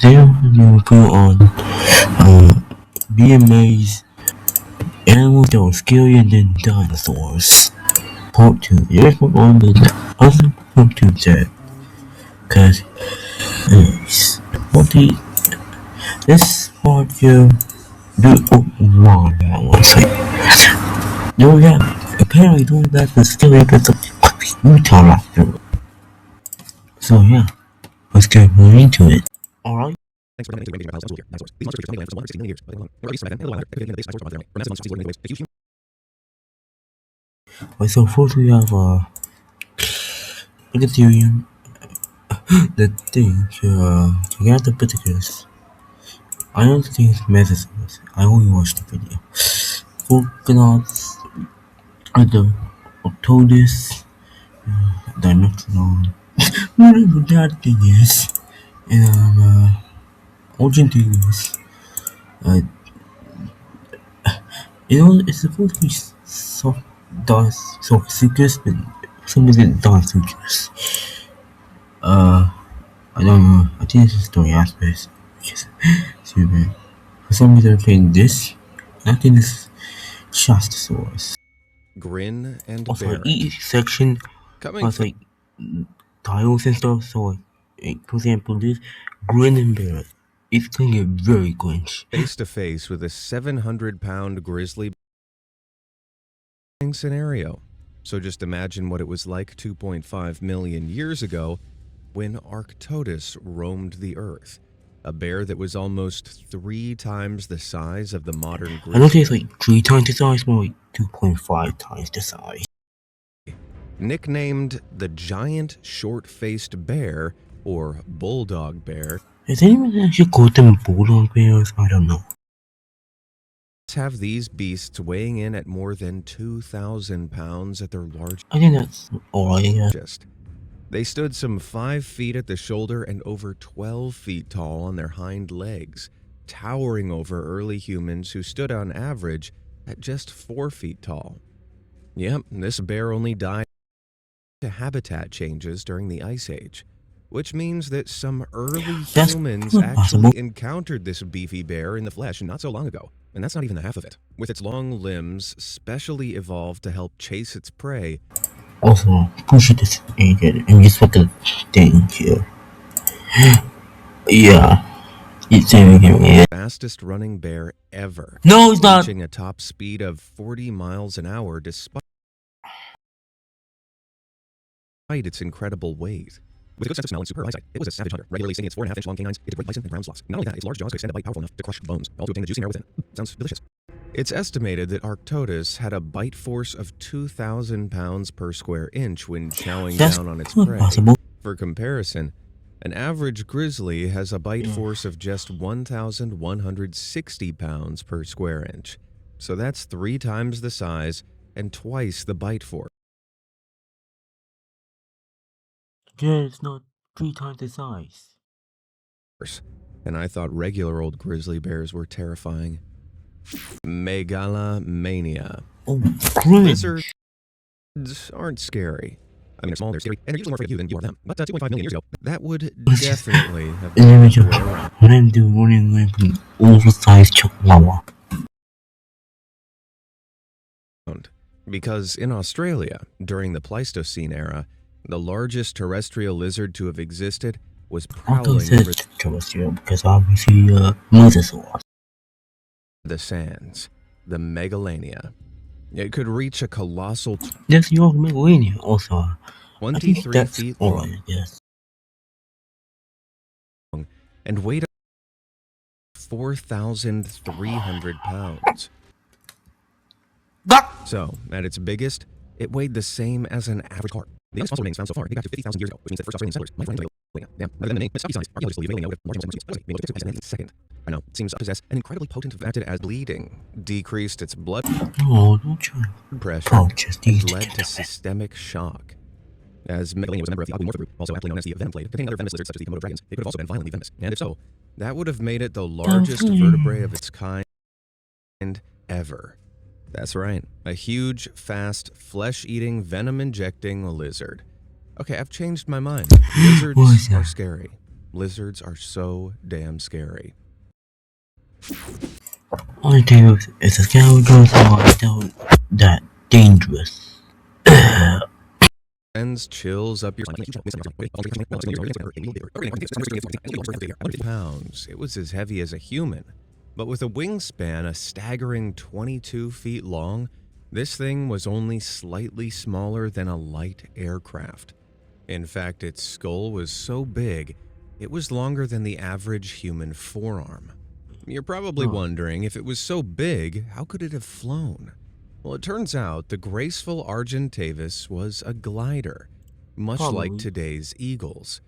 There you put on BMA's animals that were scarier than dinosaurs. Part 2. Here's what on the other part 2 said. Cause anyways, this part here wrong that one side. No, yeah, apparently doing that was scary because of Utah laughter. So yeah, let's get more into it. Alright. Thanks for coming into Paleontology here. Dinosaurs. These monsters are estimated to have lived for 60 million years, but long. Or at least back then, and a little longer, in the base of dinosaurs family. From massive monsters easily ways, huge. Right, so first we have Megatherium. The thing, to get the particulars. I don't think it's medicines. I only watched the video. Volcanoes, the Octodus, Dinotrodon, whatever that thing is, and Argentinians. It's supposed to be soft sucrus, but some of it dark sucrus. I don't know. I think it's a story aspect, which is stupid. For some reason, I'm playing this. I think it's Shastasaurus. Grin and Also, bear. each section has like tiles and stuff. So, for example, this Grin and Bear. It's gonna get very cringe. Face to face with a 700-pound grizzly scenario. So just imagine what it was like 2.5 million years ago when Arctodus roamed the earth. A bear that was almost 3 times the size of the modern grizzly. I don't think it's like 3 times the size, more like 2.5 times the size. Nicknamed the giant short-faced bear, or bulldog bear. Has anyone actually called them bulldog bears? I don't know. Have these beasts weighing in at more than 2,000 pounds at their largest. I think that's alright, yeah. They stood some 5 feet at the shoulder and over 12 feet tall on their hind legs, towering over early humans who stood on average at just 4 feet tall. Yep, this bear only died to habitat changes during the Ice Age, which means that some early humans actually encountered this beefy bear in the flesh not so long ago. And that's not even the half of it. With its long limbs, specially evolved to help chase its prey. Also, push it and just look at the thing here. Yeah. It's the fastest running bear ever. No, it's not. Reaching a top speed of 40 miles an hour despite its incredible weight. With a good sense of smell and superb eyesight, it was a savage hunter, regularly stinging its 4.5-inch long canines into red bison and brown sloths. Not only that, its large jaws could extend a bite powerful enough to crush bones, all to obtain the juicy marrow within. Sounds delicious. It's estimated that Arctodus had a bite force of 2,000 pounds per square inch when chowing down on its prey. For comparison, an average grizzly has a bite force of just 1,160 pounds per square inch. So that's 3 times the size and twice the bite force. Yeah, it's not 3 times the size. And I thought regular old grizzly bears were terrifying. Megalomania. Oh, cringe. Lizards aren't scary. I mean, they're small, they're scary, and they're usually more afraid of you than you are of them. But 2.5 million years ago, that would definitely have been the way around. When I'm doing running away from an oversized chihuahua. Because in Australia, during the Pleistocene era, the largest terrestrial lizard to have existed was prowling over terrestrial because obviously mosasaurs. The sands, the Megalania. It could reach a colossal. That's your Megalania also. 23 feet long. Yes. And weighed 4,300 pounds. So, at its biggest, it weighed the same as an average car. The youngest fossil remains found so far date back to 50,000 years ago, which means that first Australian settlers might find Megalania. Yeah, rather than the name, its stocky size, archaeologists believe Megalania would have larger muscles able to fix second. I know, it seems to possess an incredibly potent factor as bleeding, decreased its blood pressure, and led to systemic shock. As Megalania was a member of the Agumorpha group, also aptly known as the venom clade, containing other venomous lizards such as the Komodo dragons, it could have also been violently venomous. And if so, that would have made it the largest vertebrae of its kind ever. That's right, a huge, fast, flesh-eating, venom-injecting lizard. Okay, I've changed my mind. Lizards are scary. lizards are so damn scary. Only thing is the scoundrels are that dangerous. Sends chills up your pounds. It was as heavy as a human, but with a wingspan a staggering 22 feet long, this thing was only slightly smaller than a light aircraft. In fact, its skull was so big, it was longer than the average human forearm. You're probably wondering, if it was so big, how could it have flown? Well, it turns out the graceful Argentavis was a glider, much like today's eagles.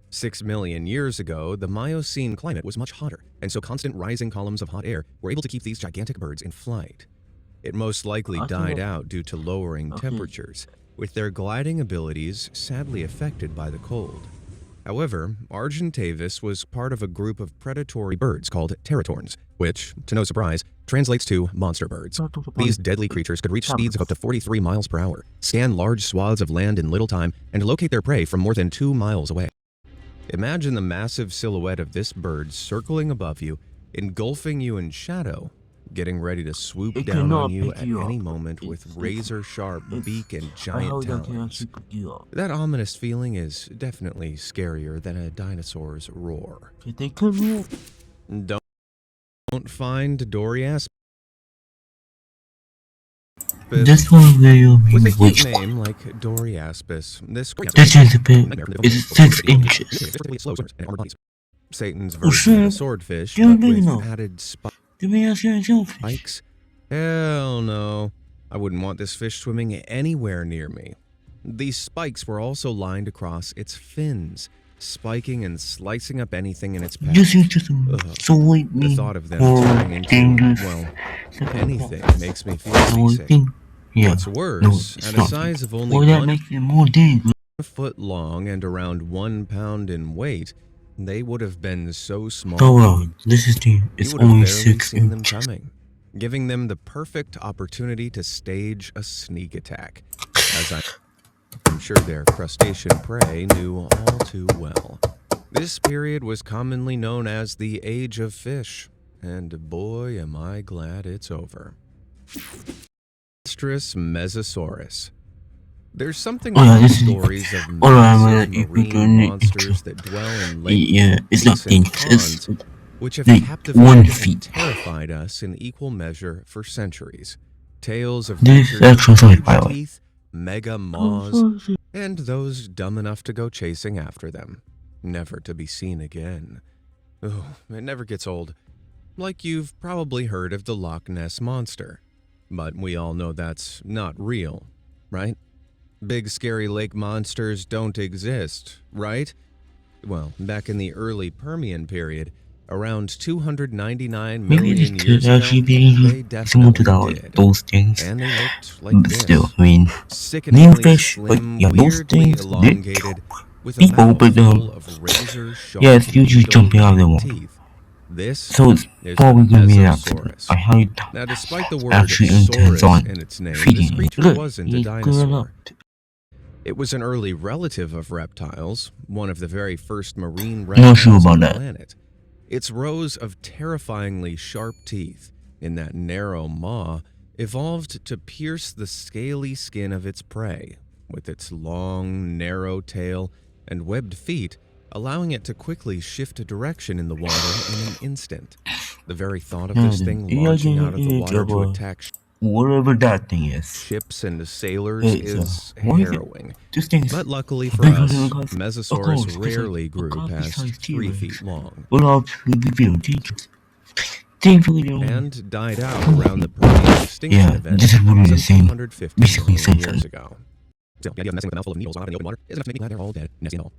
6 million years ago, the Miocene climate was much hotter, and so constant rising columns of hot air were able to keep these gigantic birds in flight. It most likely died out due to lowering temperatures, with their gliding abilities sadly affected by the cold. However, Argentavis was part of a group of predatory birds called teratorns, which, to no surprise, translates to monster birds. These deadly creatures could reach speeds of up to 43 miles per hour, scan large swaths of land in little time, and locate their prey from more than 2 miles away. Imagine the massive silhouette of this bird circling above you, engulfing you in shadow, getting ready to swoop down on you at any moment with razor-sharp beak and giant talons. That ominous feeling is definitely scarier than a dinosaur's roar. Don't find Doriaspis. This one video With a means cute which name like Doriaspis, this is a bit, is 6 inches. Satan's version of a swordfish, but with added spikes. Hell no. I wouldn't want this fish swimming anywhere near me. These spikes were also lined across its fins, spiking and slicing up anything in its path. The thought of them turning into, well, anything makes me feel seasick. What's worse, at a size of only 1 foot long and around 1 pound in weight, they would have been so small it's only 6 inches. Giving them the perfect opportunity to stage a sneak attack, as I'm sure their crustacean prey knew all too well. This period was commonly known as the Age of Fish, and boy am I glad it's over. Mesosaurus. There's something about stories of massive marine monsters that dwell in lakes and ponds, which have captivated and terrified us in equal measure for centuries. Tales of creatures with huge teeth, mega maws, and those dumb enough to go chasing after them, never to be seen again. Oh, it never gets old. Like you've probably heard of the Loch Ness Monster, but we all know that's not real, right? Big scary lake monsters don't exist, right? Well, back in the early Permian period, around 299 million years ago, they definitely did. Those things. And they looked like But this. still, I mean, Sickeningly slim, weirdly elongated, with a people, mouth but full of razor-sharp it's usually jumping out of the water. teeth. This So it's is probably going to be an Mesosaurus. accident. I highly doubt Now, despite the word actually intends saurus on in its name, feeding this it. creature Look, wasn't a he's going dinosaur. up. It was an early relative of reptiles, one of the very first marine Not reptiles sure about on the that. planet. Its rows of terrifyingly sharp teeth in that narrow maw evolved to pierce the scaly skin of its prey, with its long, narrow tail and webbed feet, allowing it to quickly shift direction in the water in an instant. The very thought of this thing launching out of the water to attack whatever that thing is. ships and sailors It's, is what is it? harrowing. This thing's But luckily for bigger us, than Mesosaurus rarely grew past 3 feet long will actually be very dangerous. Thankfully, they don't. and died out around the Permian extinction Yeah, event this is really the some same. 250 Basically, million same years thing. ago. Still, the idea of messing with a mouthful of needles out in the open water is enough to make me glad they're all dead, nasty and all.